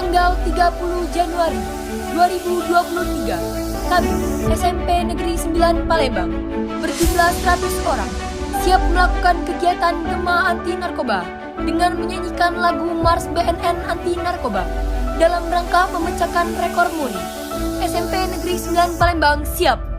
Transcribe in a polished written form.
tanggal 30 Januari 2023, kami SMP Negeri 9 Palembang berjumlah 100 orang siap melakukan kegiatan Gema Anti Narkoba dengan menyanyikan lagu Mars BNN Anti Narkoba dalam rangka memecahkan rekor muri. SMP Negeri 9 Palembang siap.